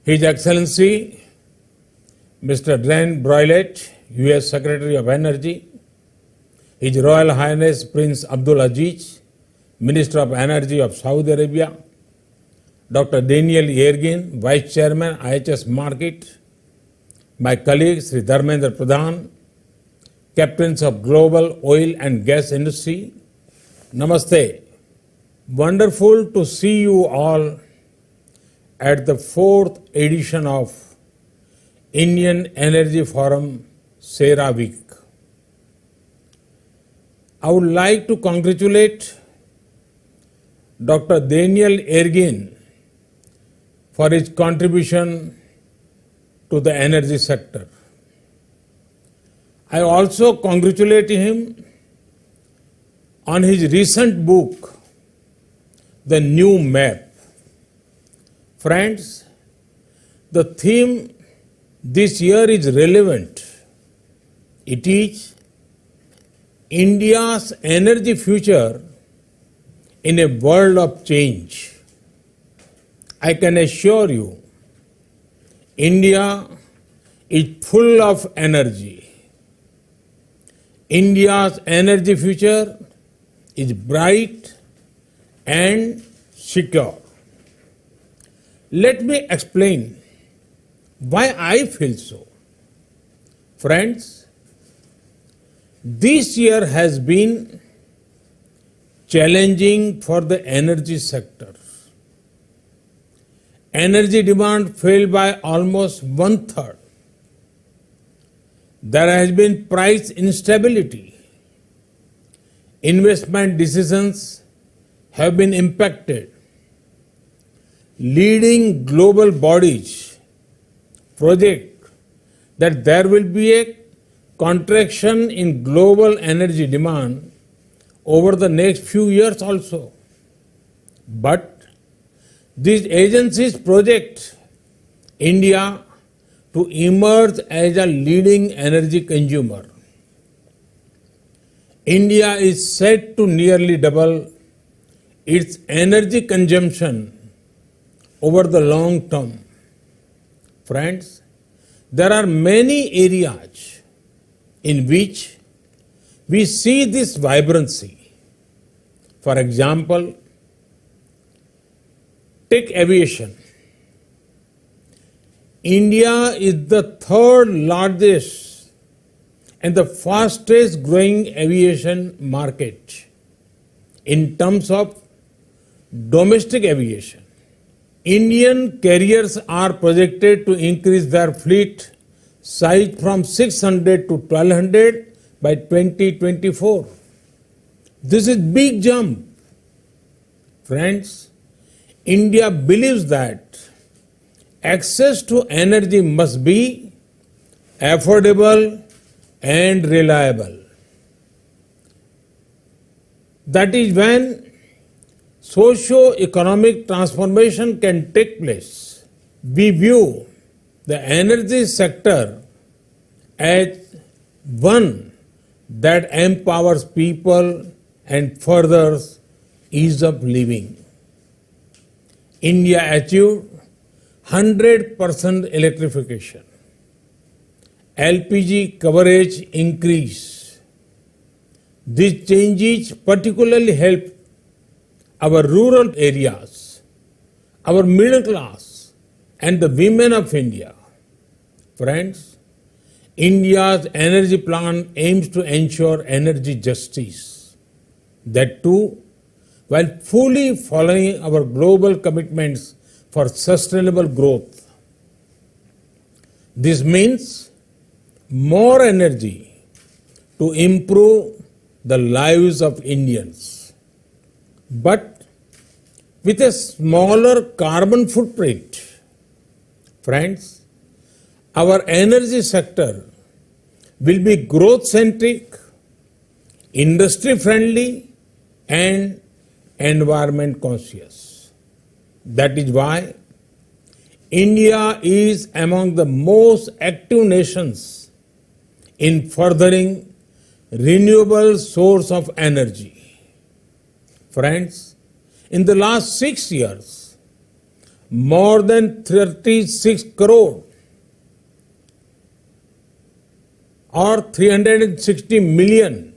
His Excellency Mr. Dan Broilet, U.S. Secretary of Energy, His Royal Highness Prince Abdul Aziz, Minister of Energy of Saudi Arabia, Dr. Daniel Yergin, Vice Chairman, IHS Markit, my colleagues Sri Dharmendra Pradhan, Captains of Global Oil and Gas Industry, Namaste. Wonderful to see you all at the 4th edition of Indian Energy Forum, SERA Week. I would like to congratulate Dr. Daniel Yergin for his contribution to the energy sector. I also congratulate him on his recent book, The New Map. Friends, the theme this year is relevant. It is India's energy future in a world of change. I can assure you, India is full of energy. India's energy future is bright and secure. Let me explain why I feel so. Friends, this year has been challenging for the energy sector. Energy demand fell by almost 1/3. There has been price instability. Investment decisions have been impacted. Leading global bodies project that there will be a contraction in global energy demand over the next few years also. But these agencies project India to emerge as a leading energy consumer. India is set to nearly double its energy consumption over the long term. Friends, there are many areas in which we see this vibrancy. For example, take aviation. India is the third largest and the fastest growing aviation market in terms of domestic aviation. Indian carriers are projected to increase their fleet size from 600 to 1200 by 2024. This is big jump. Friends, India believes that access to energy must be affordable and reliable. That is when socio-economic transformation can take place. We view the energy sector as one that empowers people and furthers ease of living. India achieved 100% electrification. LPG coverage increase. These changes particularly help our rural areas, our middle class, and the women of India. Friends, India's energy plan aims to ensure energy justice. That too, while fully following our global commitments for sustainable growth. This means more energy to improve the lives of Indians, but with a smaller carbon footprint. Friends, our energy sector will be growth-centric, industry-friendly, and environment-conscious. That is why India is among the most active nations in furthering renewable source of energy. Friends, in the last 6 years, more than 36 crore or 360 million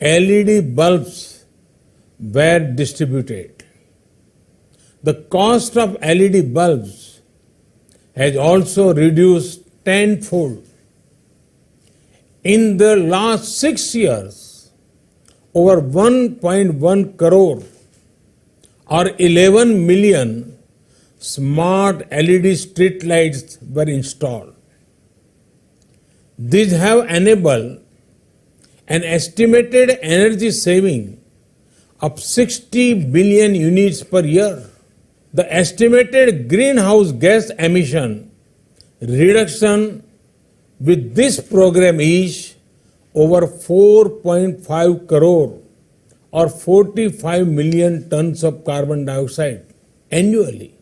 LED bulbs were distributed. The cost of LED bulbs has also reduced tenfold. In the last 6 years, over 1.1 crore or 11 million smart LED street lights were installed. These have enabled an estimated energy saving of 60 billion units per year. The estimated greenhouse gas emission reduction with this program is over 4.5 crore or 45 million tons of carbon dioxide annually.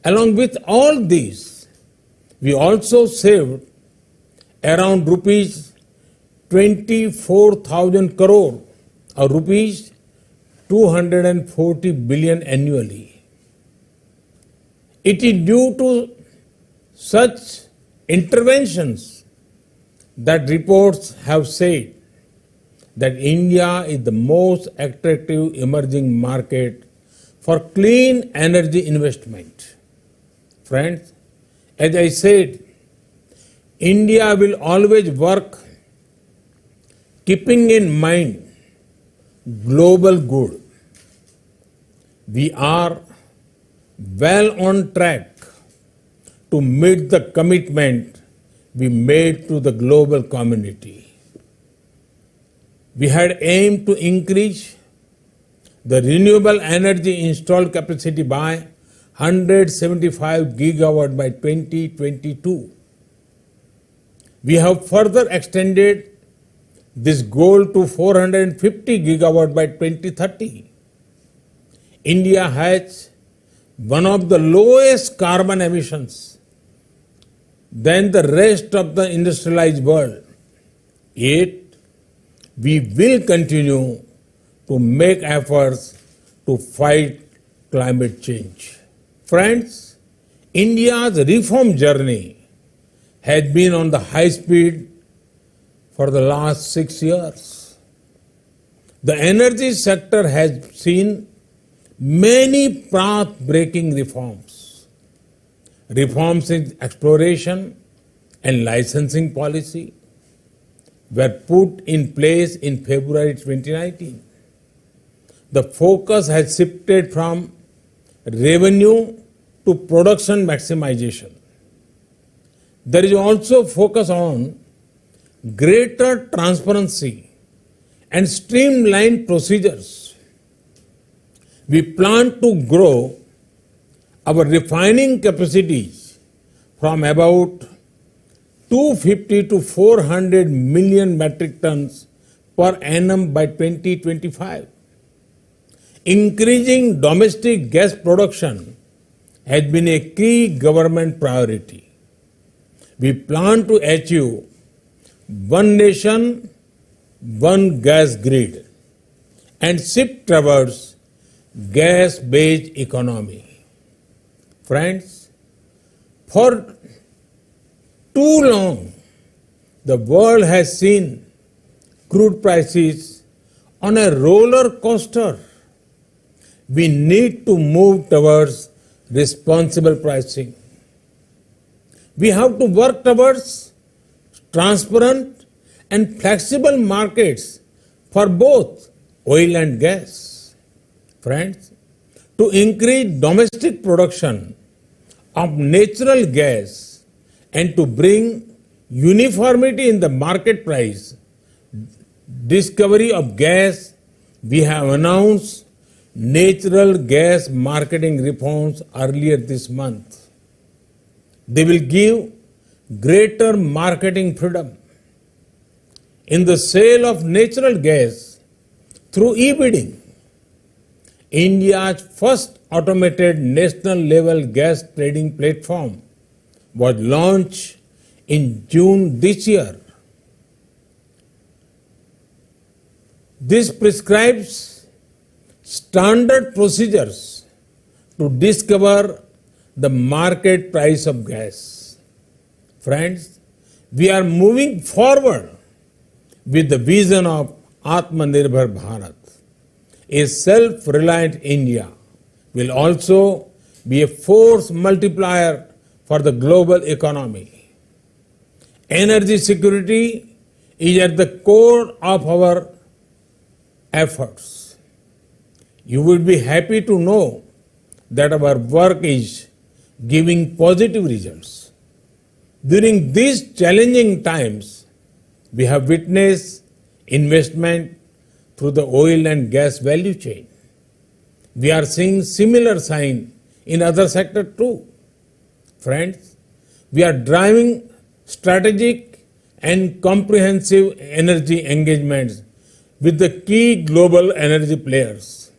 Along with all these, we also saved around rupees 24,000 crore or rupees 240 billion annually. It is due to such interventions that reports have said that India is the most attractive emerging market for clean energy investment. Friends, as I said, India will always work keeping in mind global good. We are well on track to meet the commitment we made to the global community. We had aimed to increase the renewable energy installed capacity by 175 gigawatt by 2022. We have further extended this goal to 450 gigawatt by 2030. India has one of the lowest carbon emissions than the rest of the industrialized world. Yet, we will continue to make efforts to fight climate change. Friends, India's reform journey has been on the high speed for the last 6 years. The energy sector has seen many path-breaking reforms. Reforms in exploration and licensing policy were put in place in February 2019. The focus has shifted from revenue to production maximization. There is also focus on greater transparency and streamlined procedures. We plan to grow our refining capacities from about 250 to 400 million metric tons per annum by 2025. Increasing domestic gas production has been a key government priority. We plan to achieve one nation, one gas grid and shift towards gas-based economy. Friends, for too long, the world has seen crude prices on a roller coaster. We need to move towards responsible pricing. We have to work towards transparent and flexible markets for both oil and gas. Friends, to increase domestic production of natural gas and to bring uniformity in the market price, discovery of gas, we have announced natural gas marketing reforms earlier this month. They will give greater marketing freedom. In the sale of natural gas through e-bidding, India's first automated national level gas trading platform was launched in June this year. This prescribes standard procedures to discover the market price of gas. Friends, we are moving forward with the vision of Atmanirbhar Bharat. A self-reliant India will also be a force multiplier for the global economy. Energy security is at the core of our efforts. You would be happy to know that our work is giving positive results. During these challenging times, we have witnessed investment through the oil and gas value chain. We are seeing similar signs in other sectors too. Friends, we are driving strategic and comprehensive energy engagements with the key global energy players.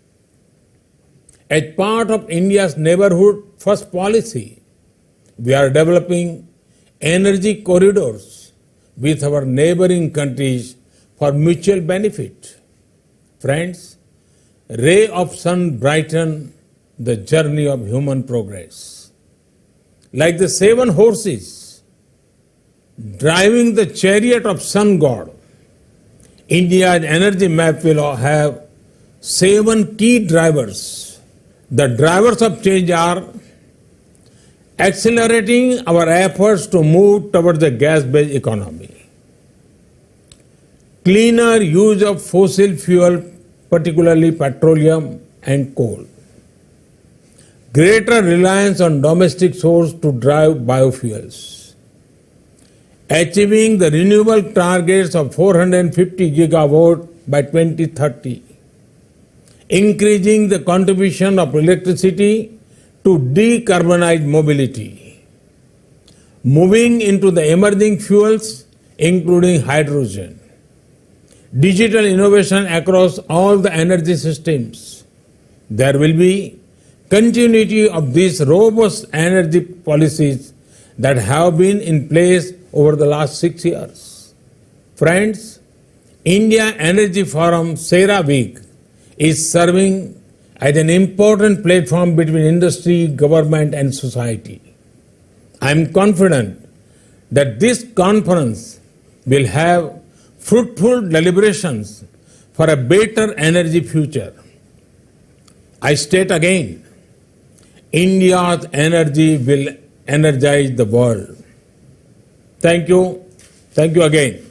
As part of India's neighborhood first policy, we are developing energy corridors with our neighboring countries for mutual benefit. Friends, ray of sun brighten the journey of human progress. Like the 7 horses driving the chariot of sun god, India's energy map will have 7 key drivers. The drivers of change are accelerating our efforts to move towards the gas-based economy, cleaner use of fossil fuel, particularly petroleum and coal, greater reliance on domestic source to drive biofuels, achieving the renewable targets of 450 gigawatt by 2030, increasing the contribution of electricity to decarbonize mobility, moving into the emerging fuels including hydrogen, digital innovation across all the energy systems. There will be continuity of these robust energy policies that have been in place over the last 6 years. Friends, India Energy Forum SERA Week is serving as an important platform between industry, government and society. I am confident that this conference will have fruitful deliberations for a better energy future. I state again, India's energy will energize the world. Thank you. Thank you again.